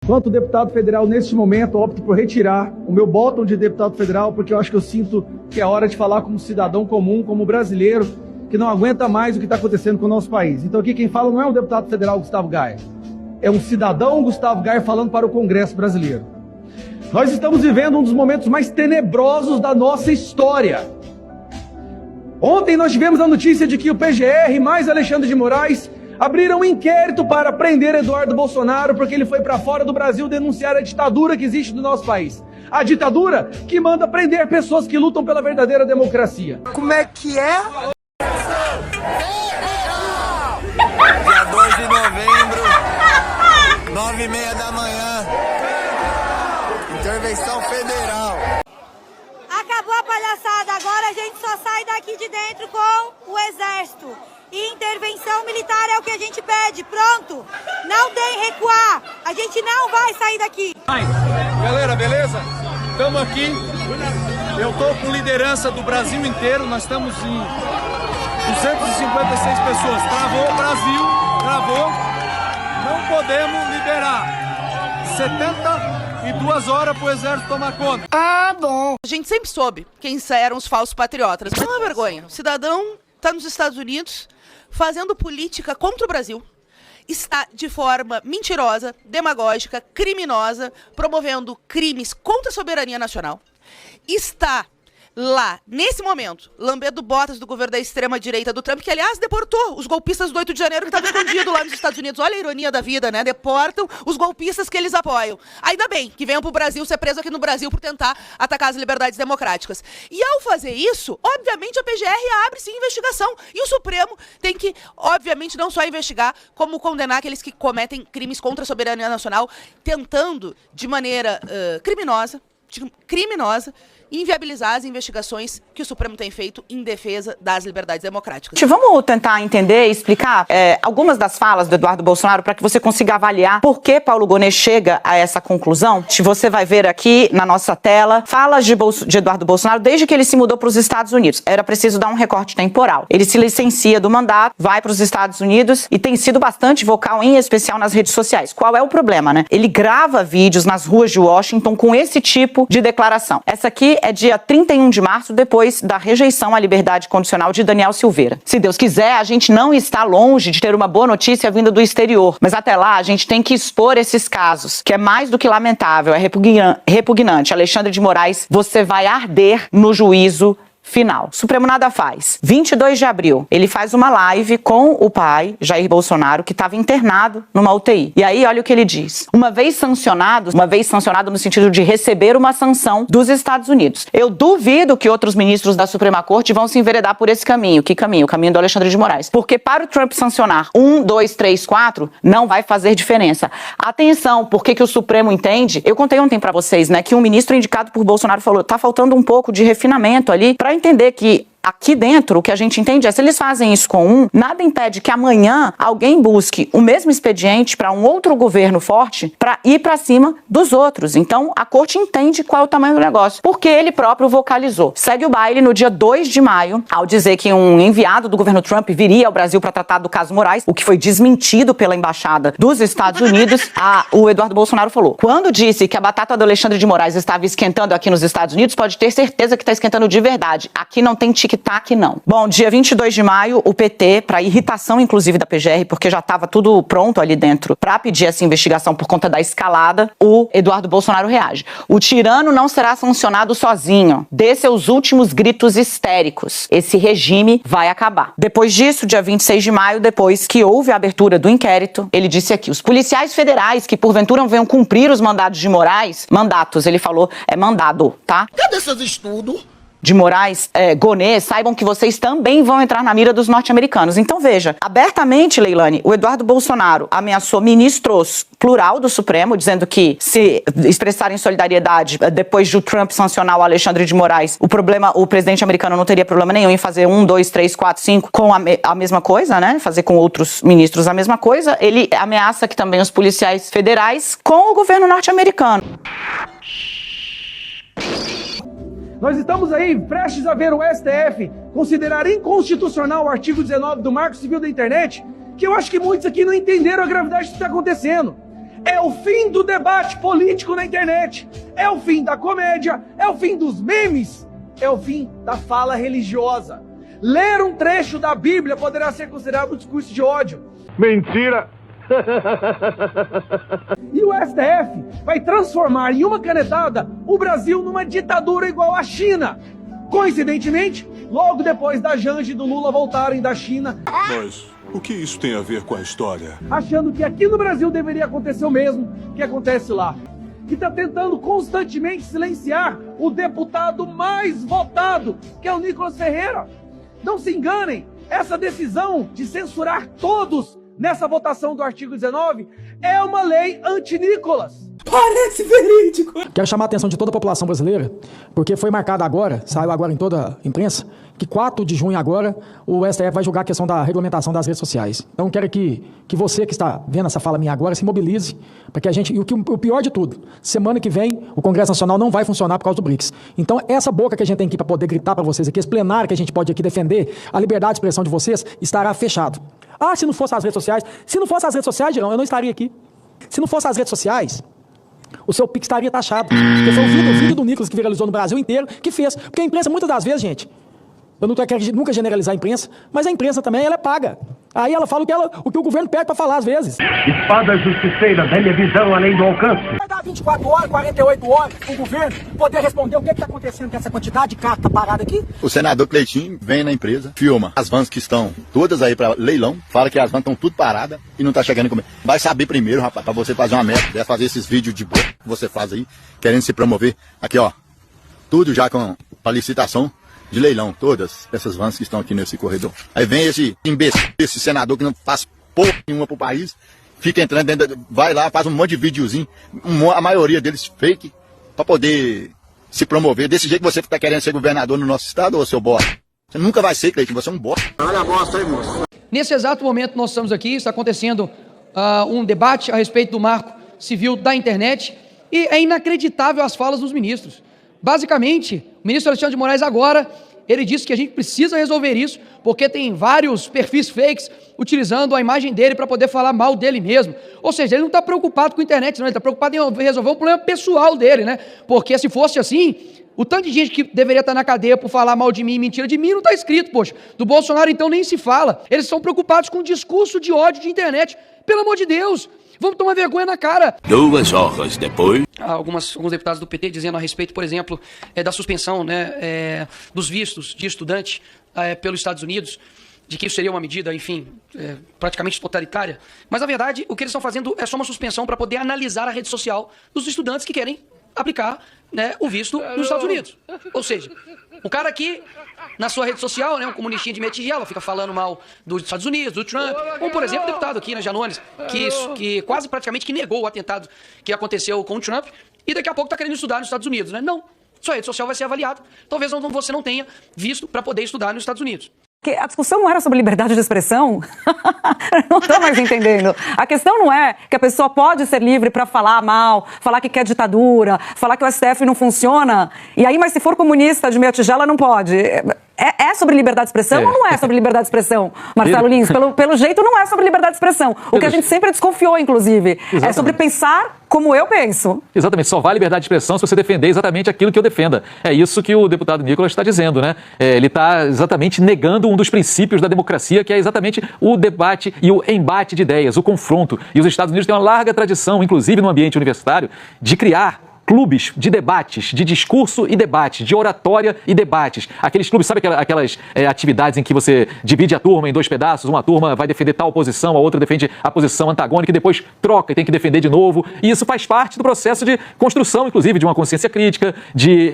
Enquanto deputado federal, neste momento, opto por retirar o meu botão de deputado federal, porque eu acho que eu sinto que é hora de falar como cidadão comum, como brasileiro, que não aguenta mais o que está acontecendo com o nosso país. Então aqui quem fala não é o deputado federal Gustavo Gaia, é um cidadão Gustavo Gaia falando para o Congresso brasileiro. Nós estamos vivendo um dos momentos mais tenebrosos da nossa história. Ontem nós tivemos a notícia de que o PGR mais Alexandre de Moraes abriram um inquérito para prender Eduardo Bolsonaro porque ele foi para fora do Brasil denunciar a ditadura que existe no nosso país. A ditadura que manda prender pessoas que lutam pela verdadeira democracia. Como é que é? Dia 2 de novembro, 9h30 da manhã. Intervenção federal. Acabou a palhaçada, agora a gente só sai daqui de dentro com o exército. E intervenção militar é o que a gente pede, pronto? Não tem recuar, a gente não vai sair daqui. Galera, beleza? Estamos aqui, eu estou com liderança do Brasil inteiro, nós estamos em 256 pessoas. Travou o Brasil, travou, não podemos liberar 72 horas para o exército tomar conta. Ah, bom. A gente sempre soube quem eram os falsos patriotas, mas não é uma vergonha. O cidadão está nos Estados Unidos fazendo política contra o Brasil. Está de forma mentirosa, demagógica, criminosa, promovendo crimes contra a soberania nacional. Está lá, nesse momento, lambendo botas do governo da extrema-direita do Trump, que, aliás, deportou os golpistas do 8 de janeiro que estavam escondidos lá nos Estados Unidos. Olha a ironia da vida, né? Deportam os golpistas que eles apoiam. Ainda bem que venham pro Brasil ser preso aqui no Brasil por tentar atacar as liberdades democráticas. E ao fazer isso, obviamente a PGR abre sim investigação. E o Supremo tem que, obviamente, não só investigar, como condenar aqueles que cometem crimes contra a soberania nacional, tentando, de maneira criminosa, inviabilizar as investigações que o Supremo tem feito em defesa das liberdades democráticas. Vamos tentar entender e explicar algumas das falas do Eduardo Bolsonaro para que você consiga avaliar por que Paulo Gonet chega a essa conclusão. Você vai ver aqui na nossa tela falas de Eduardo Bolsonaro desde que ele se mudou para os Estados Unidos. Era preciso dar um recorte temporal. Ele se licencia do mandato, vai para os Estados Unidos e tem sido bastante vocal, em especial nas redes sociais. Qual é o problema, né? Ele grava vídeos nas ruas de Washington com esse tipo de declaração. Essa aqui é dia 31 de março, depois da rejeição à liberdade condicional de Daniel Silveira. Se Deus quiser, a gente não está longe de ter uma boa notícia vinda do exterior, mas até lá a gente tem que expor esses casos, que é mais do que lamentável, é repugnante. Alexandre de Moraes, você vai arder no juízo final. O Supremo nada faz. 22 de abril, ele faz uma live com o pai, Jair Bolsonaro, que estava internado numa UTI. E aí, olha o que ele diz. Uma vez sancionado no sentido de receber uma sanção dos Estados Unidos. Eu duvido que outros ministros da Suprema Corte vão se enveredar por esse caminho. Que caminho? O caminho do Alexandre de Moraes. Porque para o Trump sancionar 1, 2, 3, 4, não vai fazer diferença. Atenção, porque que o Supremo entende? Eu contei ontem para vocês, né, que um ministro indicado por Bolsonaro falou, tá faltando um pouco de refinamento ali para entender que aqui dentro, o que a gente entende é, se eles fazem isso com um, nada impede que amanhã alguém busque o mesmo expediente para um outro governo forte para ir para cima dos outros. Então, a corte entende qual é o tamanho do negócio, porque ele próprio vocalizou. Segue o baile no dia 2 de maio, ao dizer que um enviado do governo Trump viria ao Brasil para tratar do caso Moraes, o que foi desmentido pela embaixada dos Estados Unidos. O Eduardo Bolsonaro falou, quando disse que a batata do Alexandre de Moraes estava esquentando aqui nos Estados Unidos, pode ter certeza que está esquentando de verdade. Aqui não tem tic-tac, não. Bom, dia 22 de maio, o PT, para irritação inclusive da PGR, porque já estava tudo pronto ali dentro para pedir essa investigação por conta da escalada, o Eduardo Bolsonaro reage. O tirano não será sancionado sozinho. Dê seus últimos gritos histéricos. Esse regime vai acabar. Depois disso, dia 26 de maio, depois que houve a abertura do inquérito, ele disse aqui, os policiais federais que porventura venham cumprir os mandados de Moraes, mandatos, ele falou, é mandado, tá? Cadê seus estudos? De Moraes, Gonet, saibam que vocês também vão entrar na mira dos norte-americanos. Então veja, abertamente, Leilani, o Eduardo Bolsonaro ameaçou ministros, plural do Supremo, dizendo que se expressarem solidariedade depois de Trump sancionar o Alexandre de Moraes, o presidente americano não teria problema nenhum em fazer 1, 2, 3, 4, 5 com a mesma coisa, né? Fazer com outros ministros a mesma coisa. Ele ameaça que também os policiais federais com o governo norte-americano. Nós estamos aí prestes a ver o STF considerar inconstitucional o artigo 19 do Marco Civil da Internet, que eu acho que muitos aqui não entenderam a gravidade do que está acontecendo. É o fim do debate político na internet. É o fim da comédia. É o fim dos memes. É o fim da fala religiosa. Ler um trecho da Bíblia poderá ser considerado um discurso de ódio. Mentira! E o STF vai transformar em uma canetada o Brasil numa ditadura igual à China. Coincidentemente, logo depois da Janja e do Lula voltarem da China, Mas o que isso tem a ver com a história? achando que aqui no Brasil deveria acontecer o mesmo que acontece lá. E está tentando constantemente silenciar o deputado mais votado, que é o Nicolas Ferreira. Não se enganem, essa decisão de censurar todos nessa votação do artigo 19 é uma lei anti-Nicolas. Parece verídico. Quero chamar a atenção de toda a população brasileira, porque foi marcado agora, saiu agora em toda a imprensa, que 4 de junho agora o STF vai julgar a questão da regulamentação das redes sociais. Então quero que você que está vendo essa fala minha agora se mobilize, para que a gente, e o pior de tudo, semana que vem o Congresso Nacional não vai funcionar por causa do BRICS. Então essa boca que a gente tem aqui para poder gritar para vocês aqui, esse plenário que a gente pode aqui defender, a liberdade de expressão de vocês, estará fechado. Ah, se não fosse as redes sociais, Girão, eu não estaria aqui. Se não fosse as redes sociais, o seu Pix estaria taxado. Porque foi o vídeo do Nicolas que viralizou no Brasil inteiro que fez. Porque a imprensa, muitas das vezes, gente, eu não quero nunca generalizar a imprensa, mas a imprensa também, ela é paga. Aí ela fala o que o governo pede para falar às vezes. Espada justiceira, velha visão além do alcance. Vai dar 24 horas, 48 horas, o governo poder responder o que está acontecendo com essa quantidade de carta parada aqui. O senador Cleitinho vem na empresa, filma as vans que estão todas aí para leilão, fala que as vans estão tudo paradas e não tá chegando a comer. Vai saber primeiro, rapaz, para você fazer uma meta, fazer esses vídeos de boa que você faz aí, querendo se promover. Aqui, ó, tudo já com a licitação de leilão, todas essas vans que estão aqui nesse corredor. Aí vem esse imbecil, esse senador que não faz porra nenhuma pro país, fica entrando dentro, vai lá, faz um monte de videozinho, a maioria deles fake, pra poder se promover. Desse jeito você tá querendo ser governador no nosso estado, ô seu bosta? Você nunca vai ser, Cleitinho, você é um bosta. Olha a bosta aí, moço. Nesse exato momento nós estamos aqui, está acontecendo um debate a respeito do marco civil da internet, e é inacreditável as falas dos ministros. Basicamente, o ministro Alexandre de Moraes agora, ele disse que a gente precisa resolver isso, porque tem vários perfis fakes utilizando a imagem dele para poder falar mal dele mesmo. Ou seja, ele não está preocupado com a internet, não, ele está preocupado em resolver um problema pessoal dele, né? Porque se fosse assim, o tanto de gente que deveria estar na cadeia por falar mal de mim e mentira de mim não está escrito, poxa. Do Bolsonaro, então, nem se fala. Eles estão preocupados com o discurso de ódio de internet. Pelo amor de Deus! Vamos tomar vergonha na cara. 2 horas depois. Alguns deputados do PT dizendo a respeito, por exemplo, da suspensão, né, dos vistos de estudante pelos Estados Unidos, de que isso seria uma medida, enfim, praticamente totalitária. Mas, na verdade, o que eles estão fazendo é só uma suspensão para poder analisar a rede social dos estudantes que querem aplicar, né, o visto nos Estados Unidos. Ou seja, o cara aqui, na sua rede social, né, um comunistinho de metigela, fica falando mal dos Estados Unidos, do Trump, como, por exemplo, o deputado aqui, né, Janones, que quase praticamente que negou o atentado que aconteceu com o Trump, e daqui a pouco está querendo estudar nos Estados Unidos, né? Não, sua rede social vai ser avaliada. Talvez você não tenha visto para poder estudar nos Estados Unidos. Que a discussão não era sobre liberdade de expressão? Não estou mais entendendo. A questão não é que a pessoa pode ser livre para falar mal, falar que quer ditadura, falar que o STF não funciona, e aí, mas se for comunista de meia tigela, não pode. É sobre liberdade de expressão ou não é sobre liberdade de expressão, Marcelo Lins? Pelo jeito, não é sobre liberdade de expressão. O que a gente sempre desconfiou, inclusive. Exatamente. É sobre pensar como eu penso. Exatamente. Só vai liberdade de expressão se você defender exatamente aquilo que eu defenda. É isso que o deputado Nicolas está dizendo, né? Ele está exatamente negando um dos princípios da democracia, que é exatamente o debate e o embate de ideias, o confronto. E os Estados Unidos têm uma larga tradição, inclusive no ambiente universitário, de criar clubes de debates, de discurso e debate, de oratória e debates. Aqueles clubes, sabe aquelas atividades em que você divide a turma em 2 pedaços, uma turma vai defender tal posição, a outra defende a posição antagônica e depois troca e tem que defender de novo. E isso faz parte do processo de construção, inclusive, de uma consciência crítica, de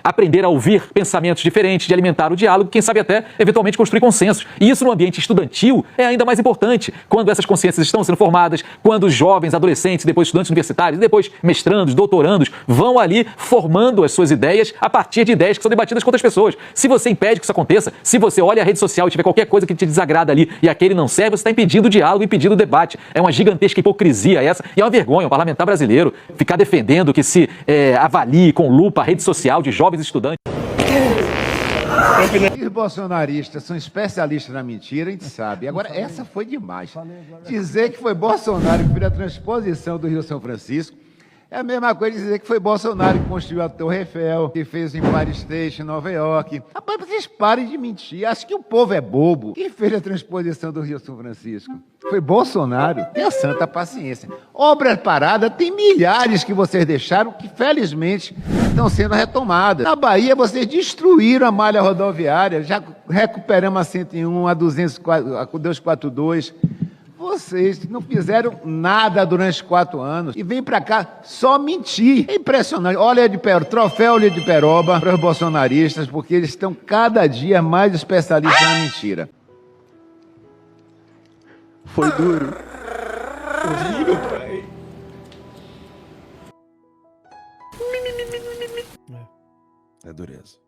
aprender a ouvir pensamentos diferentes, de alimentar o diálogo, quem sabe até, eventualmente, construir consensos. E isso no ambiente estudantil é ainda mais importante, quando essas consciências estão sendo formadas, quando os jovens, adolescentes, depois estudantes universitários, depois mestrandos, doutorandos, vão ali formando as suas ideias a partir de ideias que são debatidas com outras pessoas. Se você impede que isso aconteça, se você olha a rede social e tiver qualquer coisa que te desagrada ali e aquele não serve, você está impedindo o diálogo, impedindo o debate. É uma gigantesca hipocrisia essa e é uma vergonha o parlamentar brasileiro ficar defendendo que se avalie com lupa a rede social de jovens estudantes. os bolsonaristas são especialistas na mentira, a gente sabe. Agora, essa foi demais. Dizer que foi Bolsonaro que fez a transposição do Rio São Francisco é a mesma coisa de dizer que foi Bolsonaro que construiu a Torre Eiffel, que fez o Empire State em Nova York. Rapaz, vocês parem de mentir. Acho que o povo é bobo. Quem fez a transposição do Rio São Francisco? Foi Bolsonaro. Tenha santa paciência. Obras paradas, tem milhares que vocês deixaram que, felizmente, estão sendo retomadas. Na Bahia, vocês destruíram a malha rodoviária. Já recuperamos a 101, a 204, a 242. Vocês não fizeram nada durante 4 anos e vêm pra cá só mentir. É impressionante. Olha troféu Olha de Peroba para os bolsonaristas, porque eles estão cada dia mais especialistas na mentira. Foi duro. Horrível, pai. É dureza.